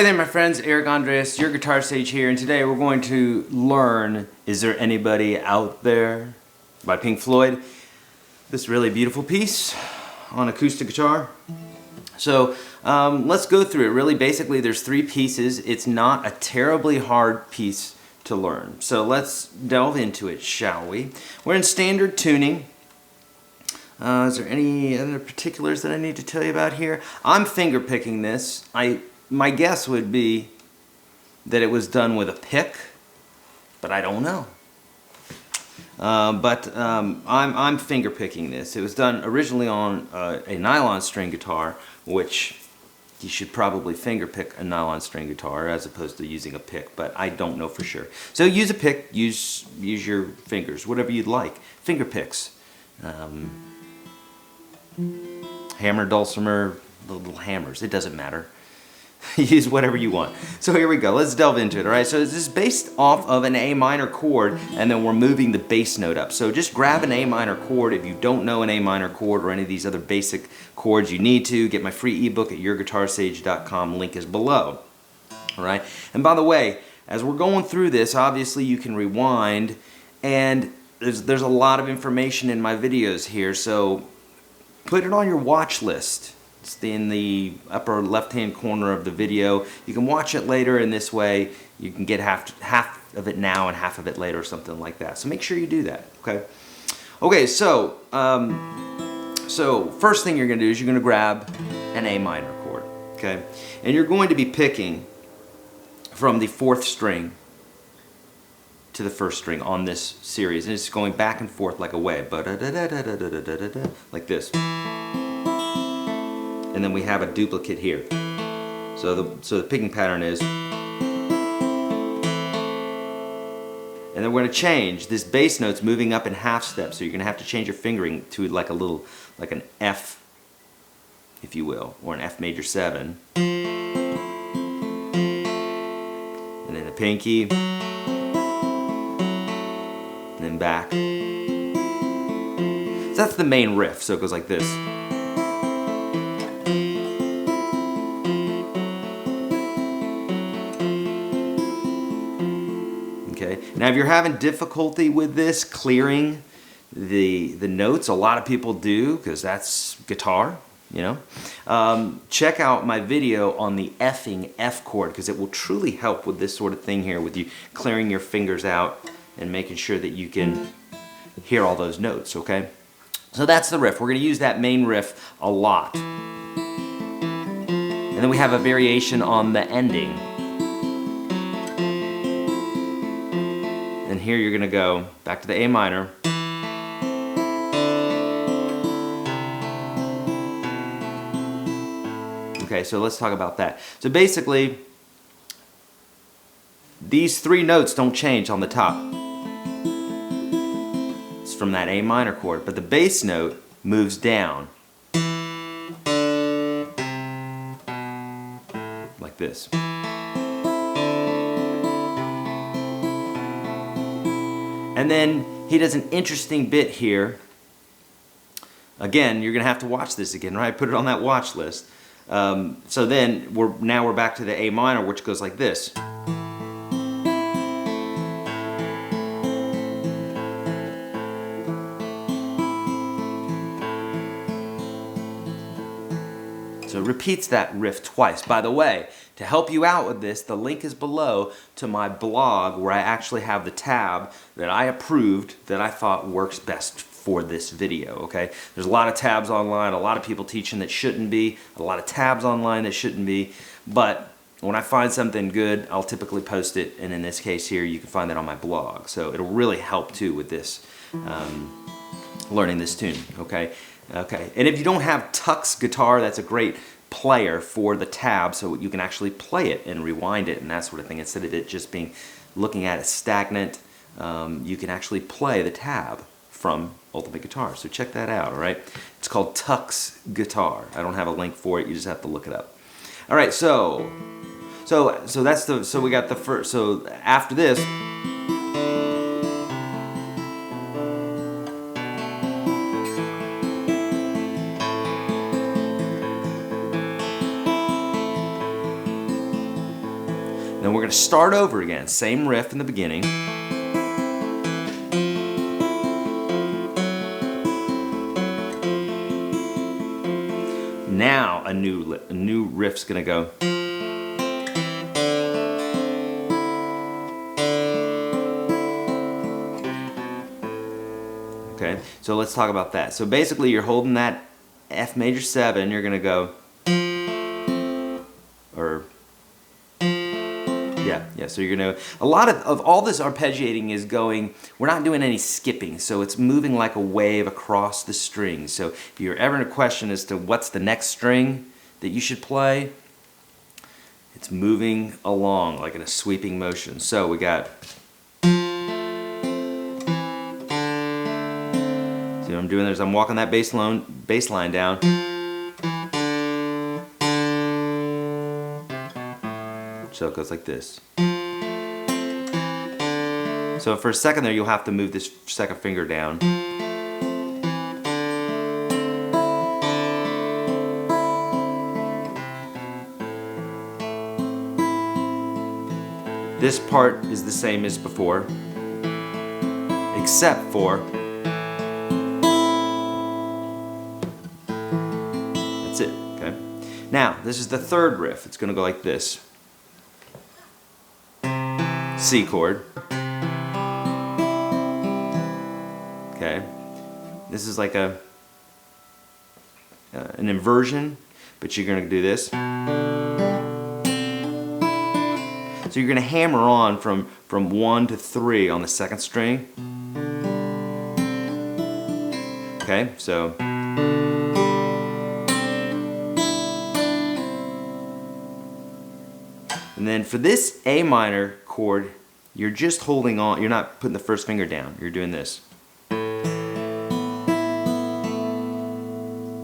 Hey there my friends, Eric Andres, your Guitar Sage here, and today we're going to learn Is There Anybody Out There by Pink Floyd. This really beautiful piece on acoustic guitar. So let's go through it. Really basically there's three pieces. It's not a terribly hard piece to learn. So let's delve into it, shall we? We're in standard tuning. Is there any other particulars that I need to tell you about here? I'm finger picking this. My guess would be that it was done with a pick, but I don't know. I'm finger picking this. It was done originally on a nylon string guitar, which you should probably finger pick a nylon string guitar as opposed to using a pick, but I don't know for sure. So use a pick, use your fingers, whatever you'd like. Finger picks. Hammer, dulcimer, little hammers, it doesn't matter. Use whatever you want. So here we go, let's delve into it, alright? So this is based off of an A minor chord, and then we're moving the bass note up. So just grab an A minor chord. If you don't know an A minor chord or any of these other basic chords, you need to get my free ebook at YourGuitarSage.com, link is below. Alright, and by the way, as we're going through this, obviously you can rewind, and there's a lot of information in my videos here, so put it on your watch list. It's in the upper left-hand corner of the video. You can watch it later, and this way you can get half of it now and half of it later or something like that. So make sure you do that, okay? Okay, so first thing you're going to do is you're going to grab an A minor chord, okay? And you're going to be picking from the 4th string to the 1st string on this series, and it's going back and forth like a wave, like this. And then we have a duplicate here. So the picking pattern is, and then we're going to change this bass note's moving up in half steps, so you're going to have to change your fingering to like an F, if you will, or an F major 7, and then a pinky, and then back. So that's the main riff. So it goes like this. Now if you're having difficulty with this, clearing the notes, a lot of people do, because that's guitar, you know. Check out my video on the effing F chord, because it will truly help with this sort of thing here, with you clearing your fingers out and making sure that you can hear all those notes, okay? So that's the riff. We're going to use that main riff a lot. And then we have a variation on the ending. And here you're going to go back to the A minor. Okay, so let's talk about that. So basically, these 3 notes don't change on the top. It's from that A minor chord, but the bass note moves down. Like this. And then he does an interesting bit here. Again, you're going to have to watch this again, right? Put it on that watch list. So then we're back to the A minor, which goes like this. So it repeats that riff twice. By the way, to help you out with this, the link is below to my blog, where I actually have the tab that I approved that I thought works best for this video, okay? There's a lot of tabs online, a lot of people teaching that shouldn't be, a lot of tabs online that shouldn't be, but when I find something good, I'll typically post it, and in this case here, you can find that on my blog. So it'll really help too with this, learning this tune, okay? Okay, and if you don't have Tux guitar, that's a great player for the tab, so you can actually play it and rewind it and that sort of thing. Instead of it just being looking at it stagnant, you can actually play the tab from Ultimate Guitar. So check that out, all right? It's called Tux Guitar. I don't have a link for it. You just have to look it up. All right, so that's we got the first. So after this. to start over again. Same riff in the beginning. Now a new riff's gonna go. Okay, so let's talk about that. So basically you're holding that F major 7, you're gonna go, or yeah, so you're gonna, a lot of all this arpeggiating is going, we're not doing any skipping, so it's moving like a wave across the strings. So if you're ever in a question as to what's the next string that you should play, it's moving along like in a sweeping motion. So we got, see what I'm doing there is I'm walking that bass line down. So it goes like this. So for a second there, you'll have to move this second finger down. This part is the same as before, except for that's it, okay? Now, this is the third riff. It's gonna go like this. C chord. Okay. This is like an inversion, but you're gonna do this. So you're gonna hammer on from 1 to 3 on the second string. Okay, so. And then for this A minor chord, you're just holding on, you're not putting the first finger down, you're doing this.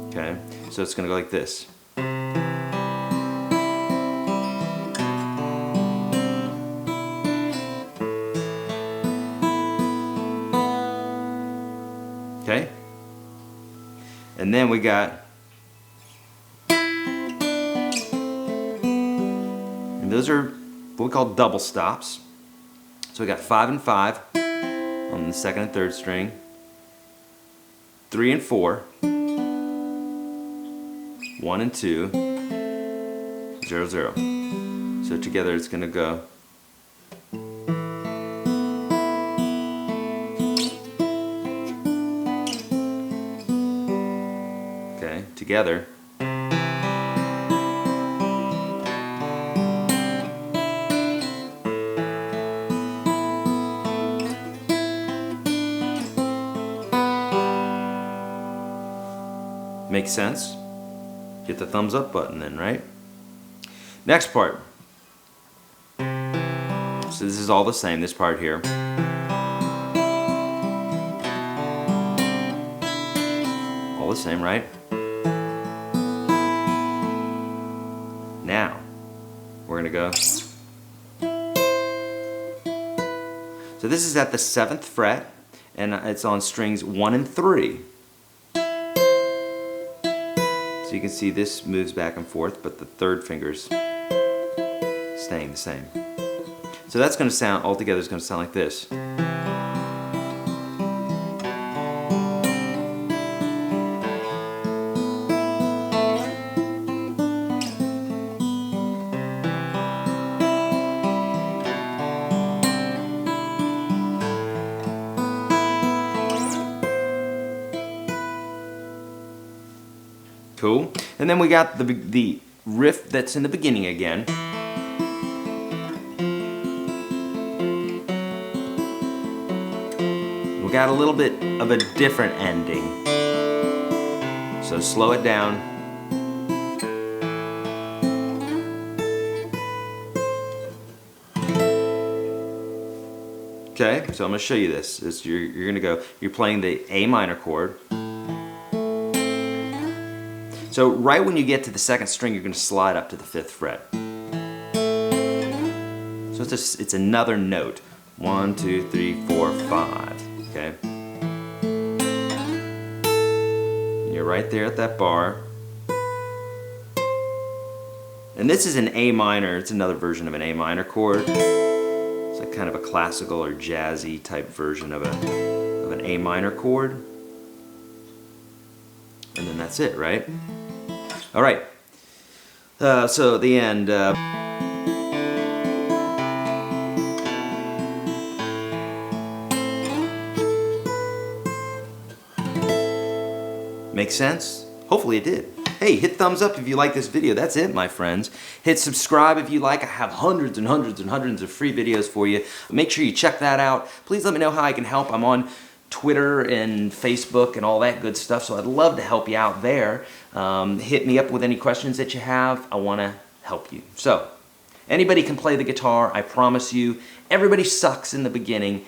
Okay, so it's gonna go like this. Okay, and then we got, and those are what we call double stops. So we got 5 and 5 on the second and third string, 3 and 4, 1 and 2, 0, 0. So together it's going to go. Okay, together. Makes sense? Hit the thumbs up button then, right? Next part. So this is all the same, this part here. All the same, right? Now, we're gonna go. So this is at the 7th fret, and it's on strings 1 and 3. So you can see this moves back and forth, but the third finger's staying the same. So that's going to sound, altogether is going to sound like this. Cool. And then we got the riff that's in the beginning again. We got a little bit of a different ending. So slow it down. Okay, so I'm going to show you this. You're going to go, you're playing the A minor chord. So right when you get to the second string, you're going to slide up to the 5th fret. So it's another note. 1, 2, 3, 4, 5. Okay. And you're right there at that bar. And this is an A minor. It's another version of an A minor chord. It's like kind of a classical or jazzy type version of an A minor chord. And then that's it, right? All right. So at the end, make sense? Hopefully it did. Hey, hit thumbs up if you like this video. That's it, my friends. Hit subscribe if you like. I have hundreds and hundreds and hundreds of free videos for you. Make sure you check that out. Please let me know how I can help. I'm on Twitter and Facebook and all that good stuff, so I'd love to help you out there. Hit me up with any questions that you have. I want to help you. So, anybody can play the guitar, I promise you. Everybody sucks in the beginning,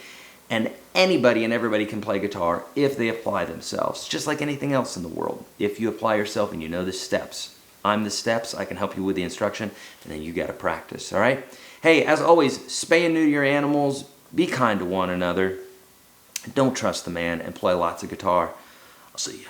and anybody and everybody can play guitar if they apply themselves, just like anything else in the world. If you apply yourself and you know the steps. I'm the steps, I can help you with the instruction, and then you got to practice, all right? Hey, as always, spay and neuter your animals, be kind to one another, don't trust the man, and play lots of guitar. I'll see you.